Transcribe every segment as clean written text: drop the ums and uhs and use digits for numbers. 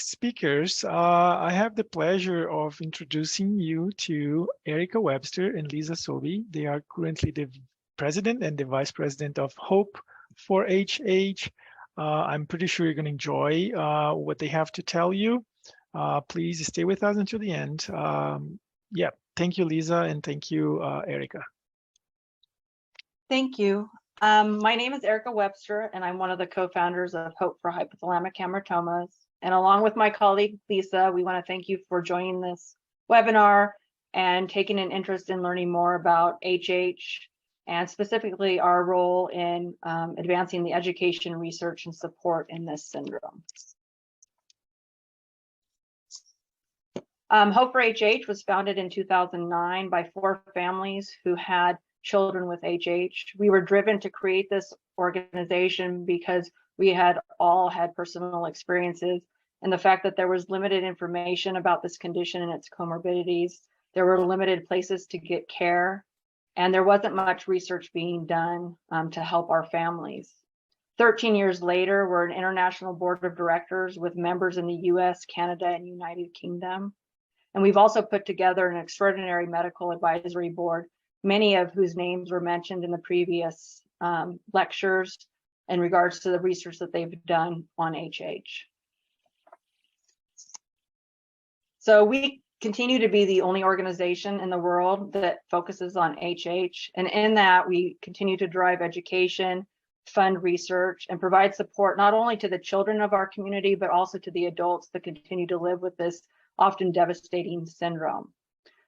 speakers, I have the pleasure of introducing you to Erica Webster and Lisa Soeby. They are currently the president and the vice president of Hope for HH. I'm pretty sure you're going to enjoy what they have to tell you. Please stay with us until the end. Yeah, thank you, Lisa, and thank you, Erica. Thank you. My name is Erica Webster, and I'm one of the co-founders of Hope for Hypothalamic Hamartomas. And along with my colleague, Lisa, we want to thank you for joining this webinar and taking an interest in learning more about HH and specifically our role in advancing the education, research, and support in this syndrome. Hope for HH was founded in 2009 by 4 families who had children with HH. We were driven to create this organization because we had all had personal experiences, and the fact that there was limited information about this condition and its comorbidities. There were limited places to get care, and there wasn't much research being done to help our families. 13 years later, we're an international board of directors with members in the US, Canada, and United Kingdom. And we've also put together an extraordinary medical advisory board, many of whose names were mentioned in the previous lectures in regards to the research that they've done on HH. So we continue to be the only organization in the world that focuses on HH. And in that, we continue to drive education, fund research, and provide support not only to the children of our community, but also to the adults that continue to live with this often devastating syndrome.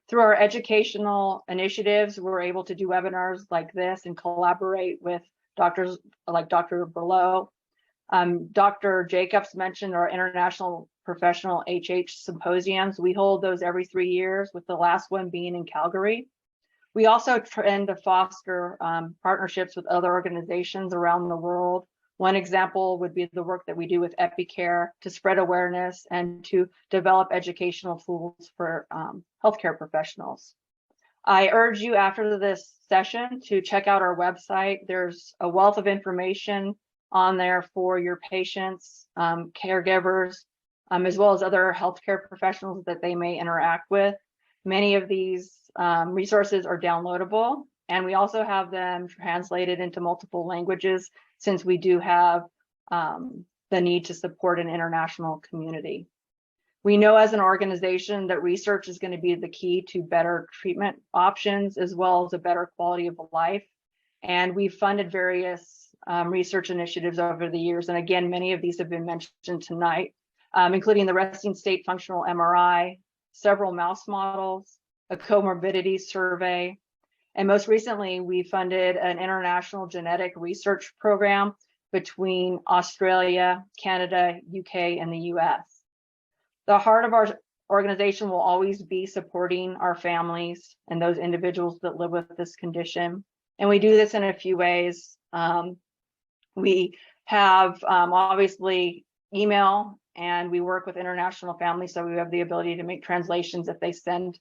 Through our educational initiatives, we're able to do webinars like this and collaborate with doctors like Dr. Berlow. Dr. Jacobs mentioned our International Professional HH Symposiums. We hold those every 3 years, with the last one being in Calgary. We also tend to foster partnerships with other organizations around the world. One example would be the work that we do with EpiCare to spread awareness and to develop educational tools for healthcare professionals. I urge you after this session to check out our website. There's a wealth of information on there for your patients, caregivers, as well as other healthcare professionals that they may interact with. Many of these resources are downloadable, and we also have them translated into multiple languages, since we do have the need to support an international community. We know as an organization that research is going to be the key to better treatment options, as well as a better quality of life. And we've funded various research initiatives over the years. And again, many of these have been mentioned tonight, including the resting state functional MRI, several mouse models, a comorbidity survey, and most recently, we funded an international genetic research program between Australia, Canada, UK, and the US. The heart of our organization will always be supporting our families and those individuals that live with this condition. And we do this in a few ways. We have obviously email, and we work with international families, so we have the ability to make translations if they send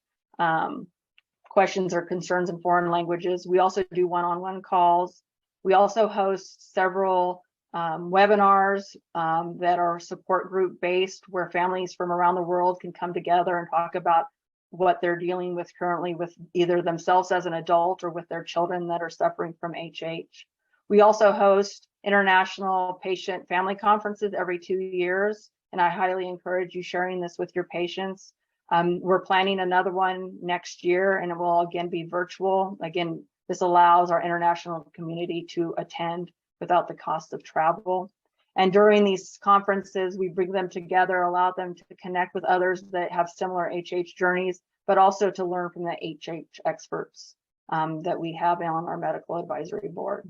questions or concerns in foreign languages. We also do one-on-one calls. We also host several webinars that are support group based, where families from around the world can come together and talk about what they're dealing with currently with either themselves as an adult or with their children that are suffering from HH. We also host international patient family conferences every 2 years, and I highly encourage you sharing this with your patients. We're planning another one next year, and it will again be virtual. Again, this allows our international community to attend without the cost of travel. And during these conferences, we bring them together, allow them to connect with others that have similar HH journeys, but also to learn from the HH experts that we have on our medical advisory board.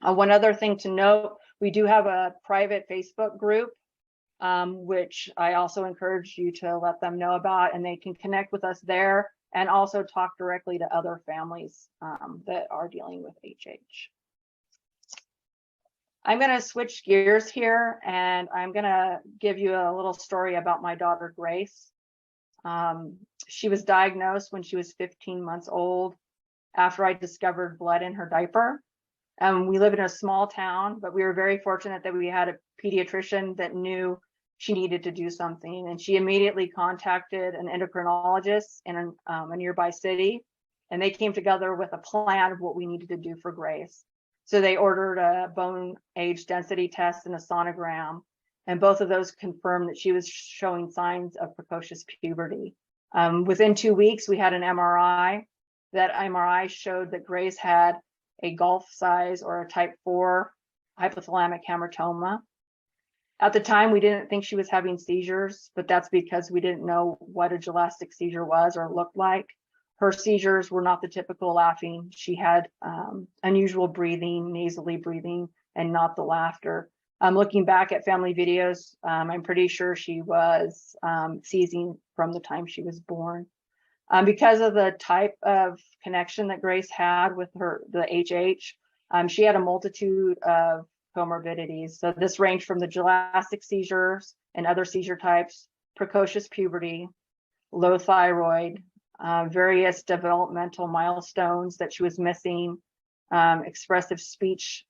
One other thing to note, we do have a private Facebook group, which I also encourage you to let them know about, and they can connect with us there and also talk directly to other families that are dealing with HH. I'm going to switch gears here, and I'm going to give you a little story about my daughter, Grace. She was diagnosed when she was 15 months old after I discovered blood in her diaper. We live in a small town, but we were very fortunate that we had a pediatrician that knew she needed to do something. And she immediately contacted an endocrinologist in a nearby city, and they came together with a plan of what we needed to do for Grace. So they ordered a bone age density test and a sonogram, and both of those confirmed that she was showing signs of precocious puberty. Within 2 weeks, we had an MRI. That MRI showed that Grace had a golf size or a type 4 hypothalamic hamartoma. At the time, we didn't think she was having seizures, but that's because we didn't know what a gelastic seizure was or looked like. Her seizures were not the typical laughing. She had unusual breathing, nasally breathing, and not the laughter. Looking back at family videos, I'm pretty sure she was seizing from the time she was born. Because of the type of connection that Grace had with the HH, she had a multitude of comorbidities. So this ranged from the gelastic seizures and other seizure types, precocious puberty, low thyroid, various developmental milestones that she was missing, expressive speech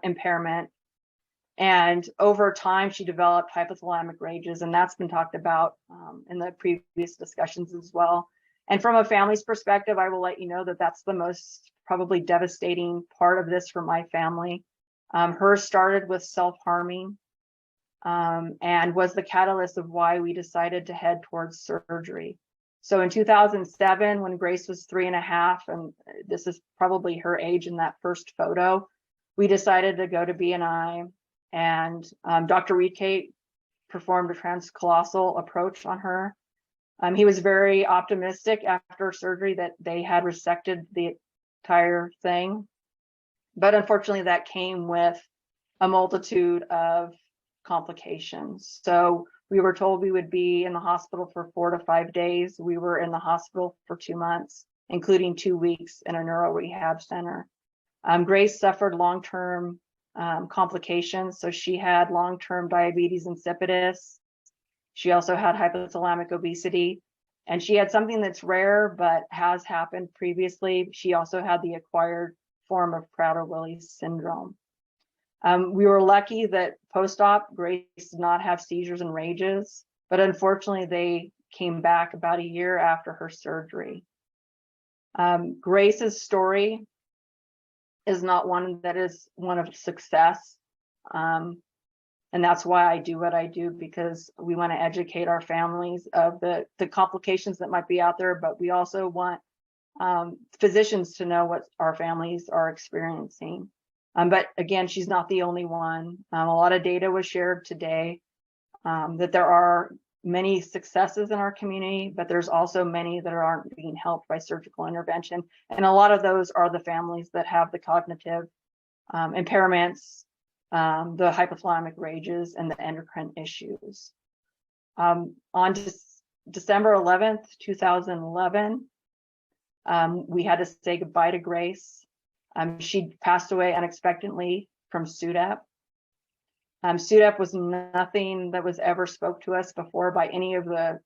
impairment. And over time, she developed hypothalamic rages, and that's been talked about in the previous discussions as well. And from a family's perspective, I will let you know that that's the most probably devastating part of this for my family. Hers started with self-harming and was the catalyst of why we decided to head towards surgery. So in 2007, when Grace was 3.5, and this is probably her age in that first photo, we decided to go to B&I, and Dr. Reedkate performed a transcolossal approach on her. He was very optimistic after surgery that they had resected the entire thing. But unfortunately, that came with a multitude of complications. So we were told we would be in the hospital for 4 to 5 days. We were in the hospital for 2 months, including 2 weeks in a neuro rehab center. Grace suffered long-term complications. So she had long-term diabetes insipidus. She also had hypothalamic obesity, and she had something that's rare but has happened previously. She also had the acquired form of Prader-Willi syndrome. We were lucky that post-op, Grace did not have seizures and rages, but unfortunately they came back about a year after her surgery. Grace's story is not one that is one of success. And that's why I do what I do, because we want to educate our families of the complications that might be out there, but we also want physicians to know what our families are experiencing. But again, she's not the only one. A lot of data was shared today that there are many successes in our community, but there's also many that aren't being helped by surgical intervention. And a lot of those are the families that have the cognitive impairments, the hypothalamic rages, and the endocrine issues. On December 11th, 2011, we had to say goodbye to Grace. She passed away unexpectedly from SUDEP. SUDEP was nothing that was ever spoke to us before by any of the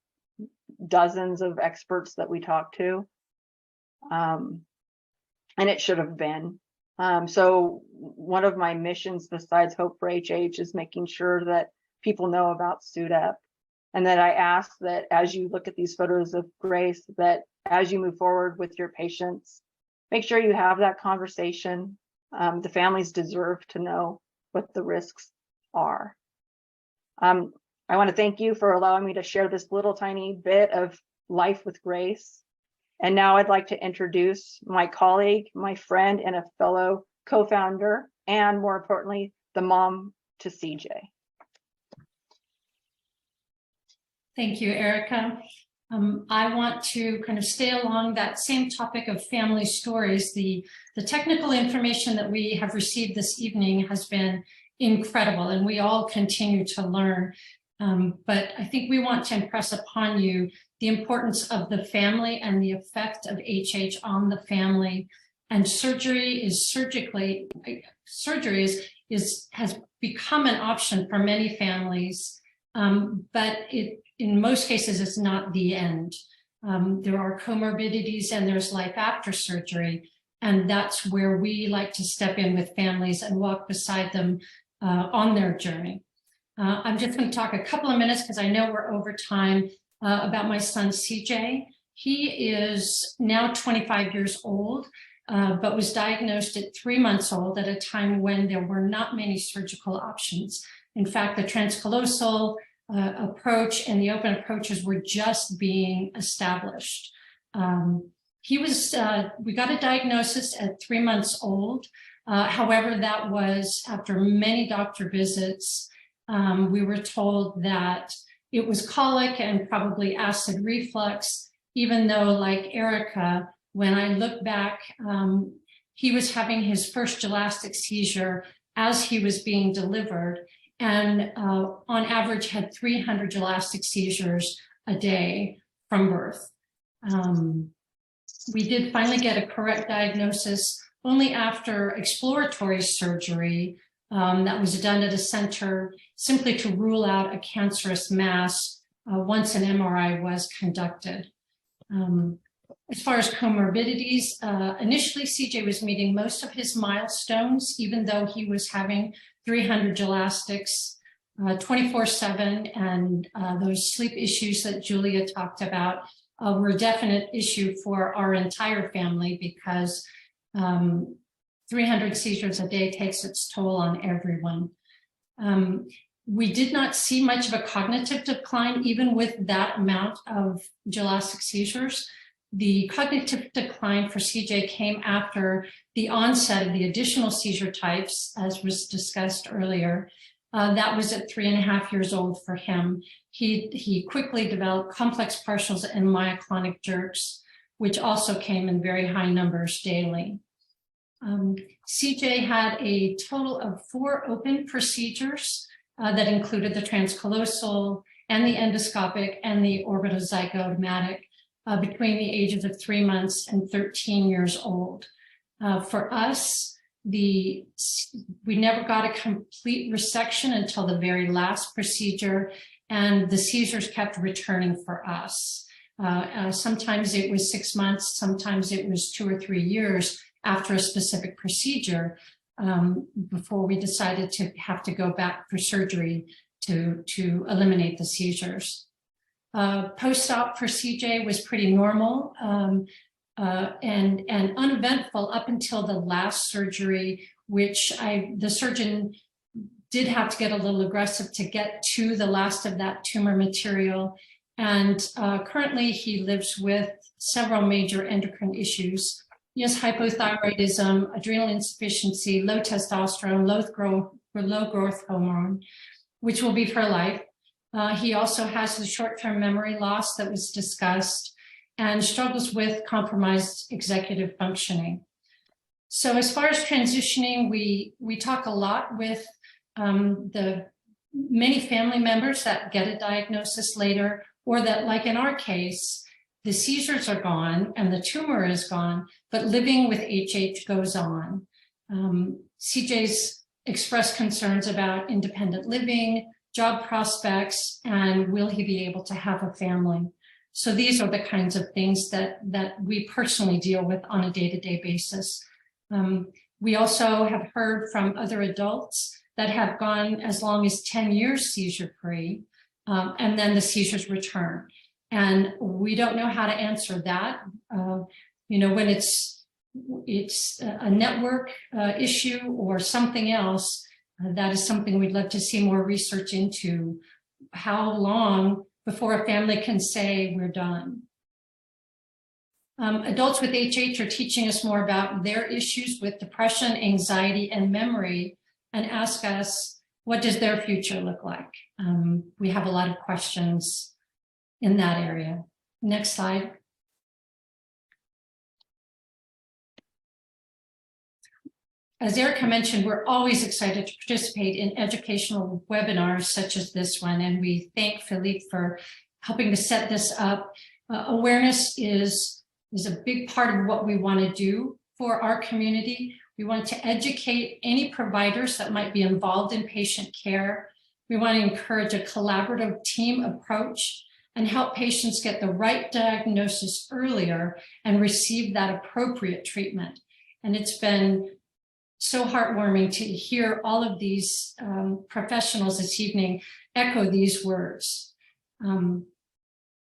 dozens of experts that we talked to. And it should have been. So one of my missions besides Hope for HH is making sure that people know about SUDEP, and that I ask that as you look at these photos of Grace, that as you move forward with your patients, make sure you have that conversation. The families deserve to know what the risks are. I want to thank you for allowing me to share this little tiny bit of life with Grace. And now I'd like to introduce my colleague, my friend, and a fellow co-founder, and more importantly, the mom to CJ. Thank you, Erica. I want to kind of stay along that same topic of family stories. The technical information that we have received this evening has been incredible, and we all continue to learn. But I think we want to impress upon you the importance of the family and the effect of HH on the family. And surgery has become an option for many families, but in most cases, it's not the end. There are comorbidities and there's life after surgery. And that's where we like to step in with families and walk beside them on their journey. I'm just going to talk a couple of minutes because I know we're over time about my son, CJ. He is now 25 years old, but was diagnosed at 3 months old at a time when there were not many surgical options. In fact, the transcallosal approach and the open approaches were just being established. We got a diagnosis at 3 months old. However, that was after many doctor visits. We were told that it was colic and probably acid reflux, even though, like Erica, when I look back, he was having his first gelastic seizure as he was being delivered, and on average had 300 gelastic seizures a day from birth. We did finally get a correct diagnosis only after exploratory surgery that was done at a center simply to rule out a cancerous mass once an MRI was conducted. As far as comorbidities, initially CJ was meeting most of his milestones, even though he was having 300 gelastics 24/7, and those sleep issues that Julia talked about were a definite issue for our entire family because 300 seizures a day takes its toll on everyone. We did not see much of a cognitive decline, even with that amount of gelastic seizures. The cognitive decline for CJ came after the onset of the additional seizure types, as was discussed earlier. That was at 3.5 years old for him. He quickly developed complex partials and myoclonic jerks, which also came in very high numbers daily. CJ had a total of 4 open procedures that included the transcallosal and the endoscopic and the orbitozygomatic between the ages of 3 months and 13 years old. For us, we never got a complete resection until the very last procedure, and the seizures kept returning for us. Sometimes it was 6 months, sometimes it was 2 or 3 years after a specific procedure before we decided to have to go back for surgery to eliminate the seizures. Post-op for CJ was pretty normal and uneventful up until the last surgery, which the surgeon did have to get a little aggressive to get to the last of that tumor material. And currently he lives with several major endocrine issues. He has hypothyroidism, adrenal insufficiency, low testosterone, low growth hormone, which will be for life. He also has the short-term memory loss that was discussed and struggles with compromised executive functioning. So as far as transitioning, we talk a lot with the many family members that get a diagnosis later, or that, like in our case, the seizures are gone and the tumor is gone, but living with HH goes on. CJ's expressed concerns about independent living, job prospects, and will he be able to have a family? So these are the kinds of things that we personally deal with on a day-to-day basis. We also have heard from other adults that have gone as long as 10 years seizure-free, and then the seizures return. And we don't know how to answer that. When it's a network issue or something else, that is something we'd love to see more research into. How long before a family can say we're done? Adults with HH are teaching us more about their issues with depression, anxiety, and memory, and ask us, what does their future look like? We have a lot of questions in that area. Next slide. As Erica mentioned, we're always excited to participate in educational webinars such as this one, and we thank Philippe for helping to set this up. Awareness is a big part of what we want to do for our community. We want to educate any providers that might be involved in patient care. We want to encourage a collaborative team approach and help patients get the right diagnosis earlier and receive that appropriate treatment. And it's been so heartwarming to hear all of these professionals this evening echo these words.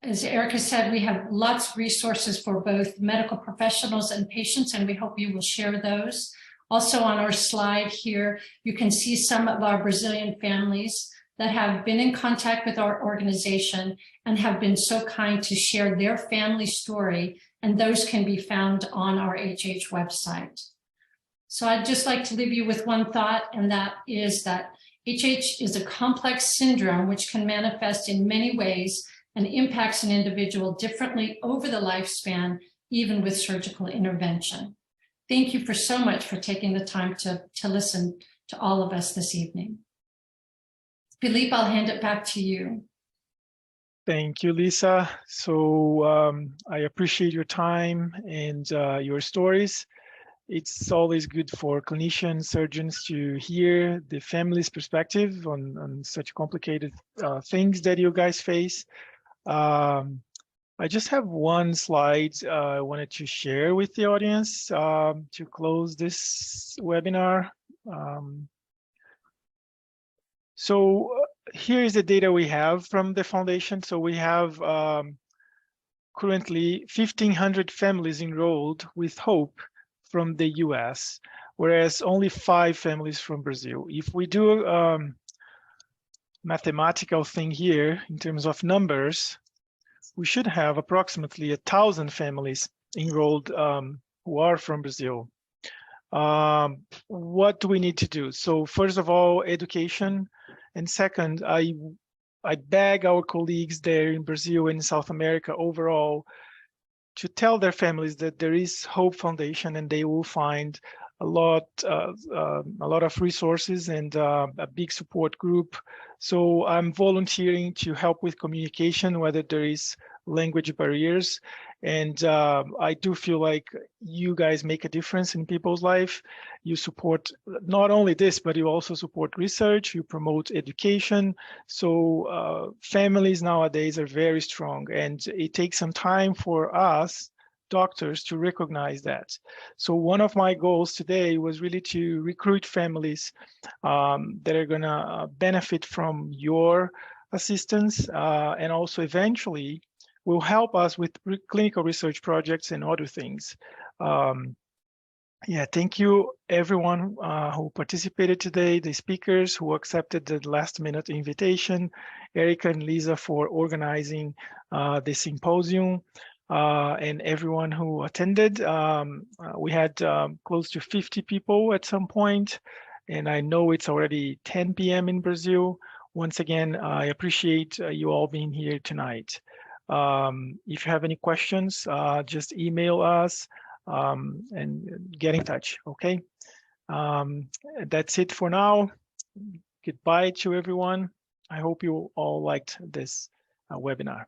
As Erica said, we have lots of resources for both medical professionals and patients, and we hope you will share those. Also on our slide here, you can see some of our Brazilian families that have been in contact with our organization and have been so kind to share their family story, and those can be found on our HH website. So I'd just like to leave you with one thought, and that is that HH is a complex syndrome which can manifest in many ways and impacts an individual differently over the lifespan, even with surgical intervention. Thank you so much for taking the time to listen to all of us this evening. Philippe, I'll hand it back to you. Thank you, Lisa. So I appreciate your time and your stories. It's always good for clinicians, surgeons to hear the family's perspective on such complicated things that you guys face. I just have one slide I wanted to share with the audience to close this webinar. So here is the data we have from the foundation. So we have currently 1,500 families enrolled with HOPE from the US, whereas only 5 families from Brazil. If we do mathematical thing here in terms of numbers, we should have approximately 1,000 families enrolled who are from Brazil. What do we need to do? So first of all, education. And second, I beg our colleagues there in Brazil and South America overall to tell their families that there is Hope Foundation and they will find a lot of resources and a big support group. So I'm volunteering to help with communication, whether there is language barriers. And I do feel like you guys make a difference in people's life. You support not only this, but you also support research, you promote education. So families nowadays are very strong, and it takes some time for us doctors to recognize that. So one of my goals today was really to recruit families that are gonna benefit from your assistance and also eventually will help us with clinical research projects and other things. Yeah, thank you everyone who participated today, the speakers who accepted the last minute invitation, Erica and Lisa for organizing the symposium, and everyone who attended. We had close to 50 people at some point, and I know it's already 10 p.m. in Brazil. Once again, I appreciate you all being here tonight. If you have any questions, just email us and get in touch, okay? That's it for now. Goodbye to everyone. I hope you all liked this webinar.